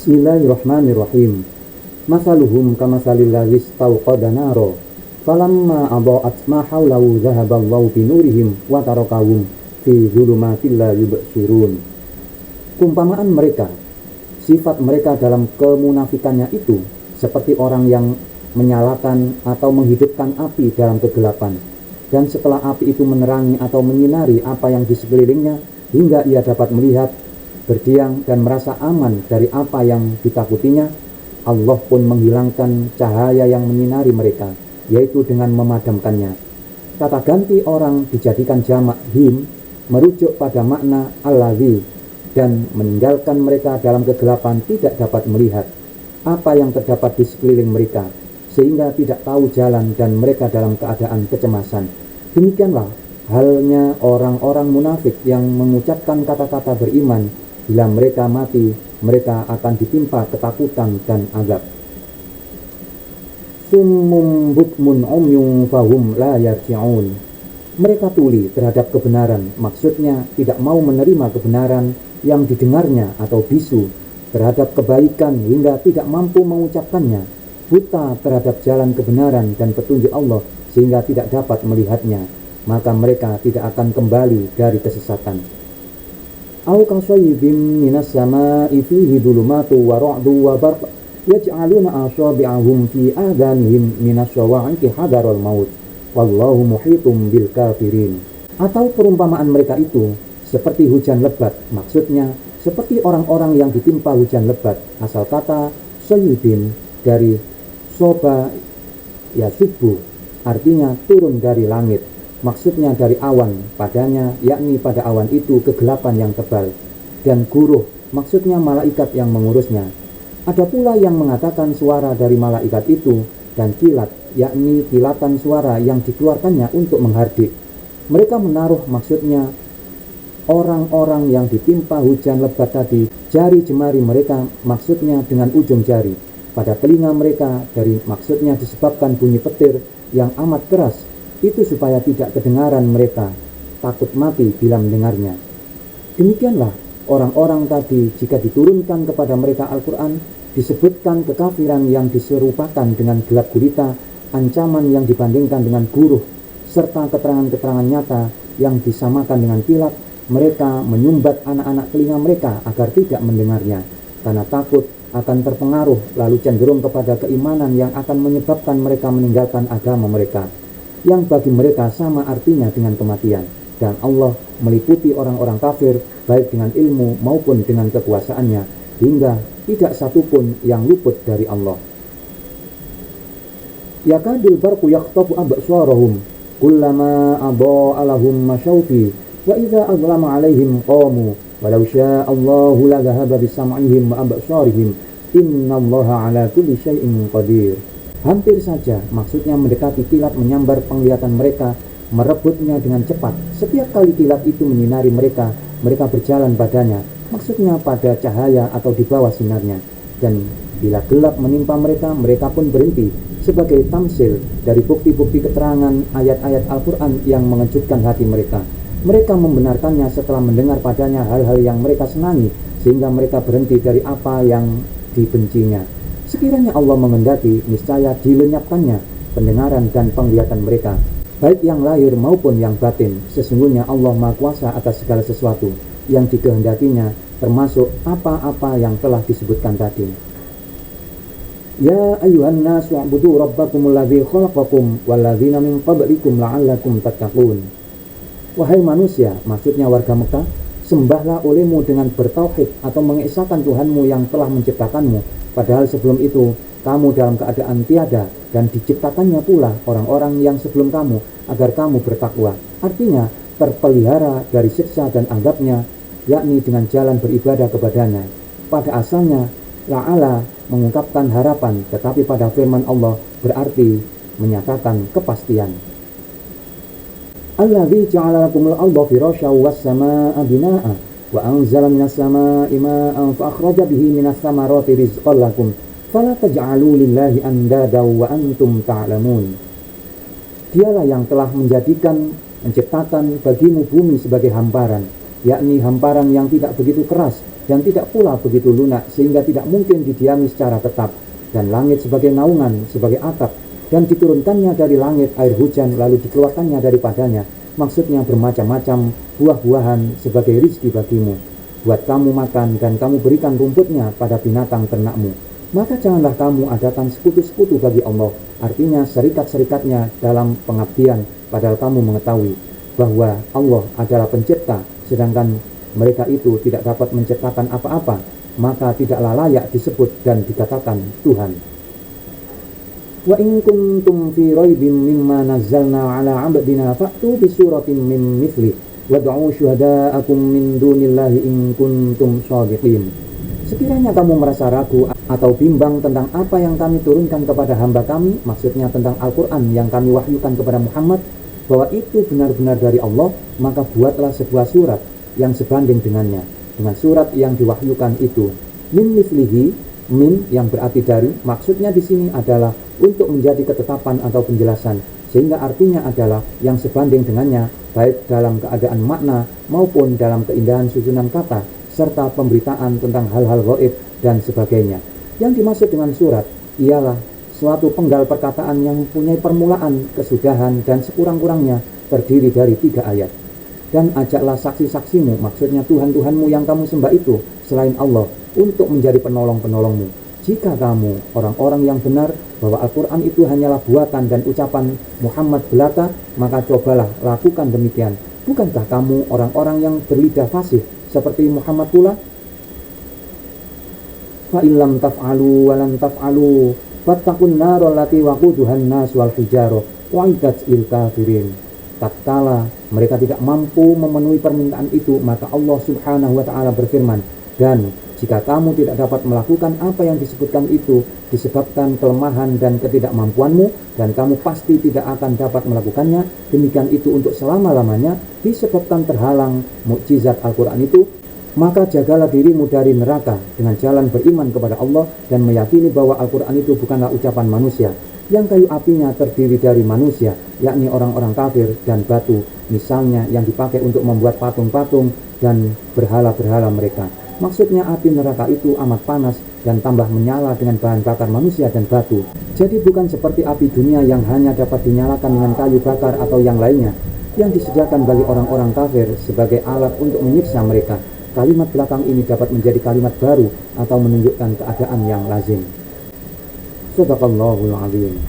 Bismillahirrahmanirrahim. Masaluhum kamasalil ladzi istawqada naro falamma adaa'at ma haulahu dhahaballahu binurihim wa tarakahum fi dzulumatil la yubsirun. Kumpamaan mereka, sifat mereka dalam kemunafikannya itu seperti orang yang menyalakan atau menghidupkan api dalam kegelapan, dan setelah api itu menerangi atau menyinari apa yang di sekelilingnya hingga ia dapat melihat, berdiam dan merasa aman dari apa yang ditakutinya, Allah pun menghilangkan cahaya yang menyinari mereka, yaitu dengan memadamkannya. Kata ganti orang dijadikan jamak him, merujuk pada makna allazi, dan meninggalkan mereka dalam kegelapan tidak dapat melihat apa yang terdapat di sekeliling mereka, sehingga tidak tahu jalan dan mereka dalam keadaan kecemasan. Demikianlah halnya orang-orang munafik yang mengucapkan kata-kata beriman. Bila mereka mati, mereka akan ditimpa ketakutan dan azab. Summum bukmun umyun fahum la yarji'un. Mereka tuli terhadap kebenaran, maksudnya tidak mau menerima kebenaran yang didengarnya, atau bisu terhadap kebaikan hingga tidak mampu mengucapkannya, buta terhadap jalan kebenaran dan petunjuk Allah sehingga tidak dapat melihatnya, maka mereka tidak akan kembali dari kesesatan. Au kasayyibin minas samaa'i fihi dhulumatu wa ra'du wa barq yaj'aluna asabi'ahum fi adhanihim minas sawa'iqi hadaral maut wallahu muhitum bil kafirin. Atau perumpamaan mereka itu seperti hujan lebat, maksudnya seperti orang-orang yang ditimpa hujan lebat. Asal kata sayyibin dari soba ya subuh, artinya turun dari langit, maksudnya dari awan padanya, yakni pada awan itu kegelapan yang tebal, dan guruh maksudnya malaikat yang mengurusnya. Ada pula yang mengatakan suara dari malaikat itu, dan kilat yakni kilatan suara yang dikeluarkannya untuk menghardik. Mereka menaruh maksudnya orang-orang yang ditimpa hujan lebat tadi jari jemari mereka, maksudnya dengan ujung jari, pada telinga mereka, dari maksudnya disebabkan bunyi petir yang amat keras itu supaya tidak kedengaran mereka, takut mati bila mendengarnya. Demikianlah orang-orang tadi jika diturunkan kepada mereka Al-Quran, disebutkan kekafiran yang diserupakan dengan gelap gulita, ancaman yang dibandingkan dengan guruh, serta keterangan-keterangan nyata yang disamakan dengan kilat, mereka menyumbat anak-anak telinga mereka agar tidak mendengarnya, karena takut akan terpengaruh lalu cenderung kepada keimanan yang akan menyebabkan mereka meninggalkan agama mereka, yang bagi mereka sama artinya dengan kematian. Dan Allah meliputi orang-orang kafir baik dengan ilmu maupun dengan kekuasaannya, hingga tidak satupun yang luput dari Allah. Yakadul barqu yakhtafu absarahum kullama adaa'a lahum masyawfi wa idza azlama 'alaihim qamu walau syaa Allahu la dhahaba bisam'ihim wa absarihim innallaha 'ala kulli syai'in qadir. Hampir saja maksudnya mendekati kilat menyambar penglihatan mereka, merebutnya dengan cepat. Setiap kali kilat itu menyinari mereka, mereka berjalan padanya, maksudnya pada cahaya atau di bawah sinarnya. Dan bila gelap menimpa mereka, mereka pun berhenti, sebagai tamsil dari bukti-bukti keterangan ayat-ayat Al-Quran yang mengejutkan hati mereka. Mereka membenarkannya setelah mendengar padanya hal-hal yang mereka senangi, sehingga mereka berhenti dari apa yang dibencinya. Sekiranya Allah menghendaki, niscaya dilenyapkannya pendengaran dan penglihatan mereka, baik yang lahir maupun yang batin. Sesungguhnya Allah Maha Kuasa atas segala sesuatu yang dikehendakinya, termasuk apa-apa yang telah disebutkan tadi. Ya ayyuhan nasu u'budu rabbakumul ladzi khalaqakum walladzina min qablikum la'allakum tattaqun. Wahai manusia, maksudnya warga Mekah, sembahlah olehmu dengan bertauhid atau mengesahkan Tuhanmu yang telah menciptakanmu, padahal sebelum itu kamu dalam keadaan tiada, dan diciptakannya pula orang-orang yang sebelum kamu agar kamu bertakwa. Artinya terpelihara dari siksa dan azabnya, yakni dengan jalan beribadah kepadanya. Pada asalnya la'ala mengungkapkan harapan, tetapi pada firman Allah berarti menyatakan kepastian. Alladzi ja'ala lakumul arda firasyan was samaa'a binaa'a wa anzala minas samaa'i maa'an fa akhraja bihi minas thamarati rizqan lakum fala taj'alu lillahi andada wa antum ta'lamun. Dialah yang telah menciptakan bagimu bumi sebagai hamparan, yakni hamparan yang tidak begitu keras dan tidak pula begitu lunak sehingga tidak mungkin didiami secara tetap, dan langit sebagai naungan, sebagai atap, dan diturunkannya dari langit air hujan lalu dikeluarkannya daripadanya, maksudnya bermacam-macam buah-buahan sebagai rizki bagimu, buat kamu makan, dan kamu berikan rumputnya pada binatang ternakmu. Maka janganlah kamu adakan sekutu-sekutu bagi Allah, artinya serikat-serikatnya dalam pengabdian, padahal kamu mengetahui bahwa Allah adalah pencipta, sedangkan mereka itu tidak dapat menciptakan apa-apa, maka tidaklah layak disebut dan dikatakan Tuhan. Wa in kuntum fi raibin mimma nazzalna ala 'abdina fa'tu bi suratin min mithli wad'u syuhada'akum min dunillahi in kuntum shadiqin. Sekiranya kamu merasa ragu atau bimbang tentang apa yang kami turunkan kepada hamba kami, maksudnya tentang Al-Quran yang kami wahyukan kepada Muhammad, bahwa itu benar-benar dari Allah, maka buatlah sebuah surat yang sebanding dengannya, dengan surat yang diwahyukan itu. Min mithlihi, min yang berarti dari, maksudnya di sini adalah untuk menjadi ketetapan atau penjelasan, sehingga artinya adalah yang sebanding dengannya, baik dalam keadaan makna maupun dalam keindahan susunan kata, serta pemberitaan tentang hal-hal gaib dan sebagainya. Yang dimaksud dengan surat ialah suatu penggal perkataan yang mempunyai permulaan, kesudahan, dan sekurang-kurangnya terdiri dari 3 ayat. Dan ajaklah saksi-saksimu, maksudnya Tuhan-Tuhanmu yang kamu sembah itu selain Allah, untuk menjadi penolong-penolongmu. Jika kamu orang-orang yang benar bahwa Al-Quran itu hanyalah buatan dan ucapan Muhammad belaka, maka cobalah lakukan demikian. Bukankah kamu orang-orang yang berlidah fasih seperti Muhammad pula? Fa illam taf'alu wa lam taf'alu fattaqun nar allati waquduhan nas wal hijarah wa'idat lil kafirin. Tatkala mereka tidak mampu memenuhi permintaan itu, maka Allah Subhanahu wa taala berfirman, dan jika kamu tidak dapat melakukan apa yang disebutkan itu disebabkan kelemahan dan ketidakmampuanmu, dan kamu pasti tidak akan dapat melakukannya, demikian itu untuk selama-lamanya disebabkan terhalang mukjizat Al-Quran itu, maka jagalah dirimu dari neraka dengan jalan beriman kepada Allah dan meyakini bahwa Al-Quran itu bukanlah ucapan manusia yang kayu apinya terdiri dari manusia, yakni orang-orang kafir, dan batu misalnya yang dipakai untuk membuat patung-patung dan berhala-berhala mereka. Maksudnya api neraka itu amat panas dan tambah menyala dengan bahan bakar manusia dan batu. Jadi bukan seperti api dunia yang hanya dapat dinyalakan dengan kayu bakar atau yang lainnya, yang disediakan bagi orang-orang kafir sebagai alat untuk menyiksa mereka. Kalimat belakang ini dapat menjadi kalimat baru atau menunjukkan keadaan yang lazim. Shadaqallahul Azim.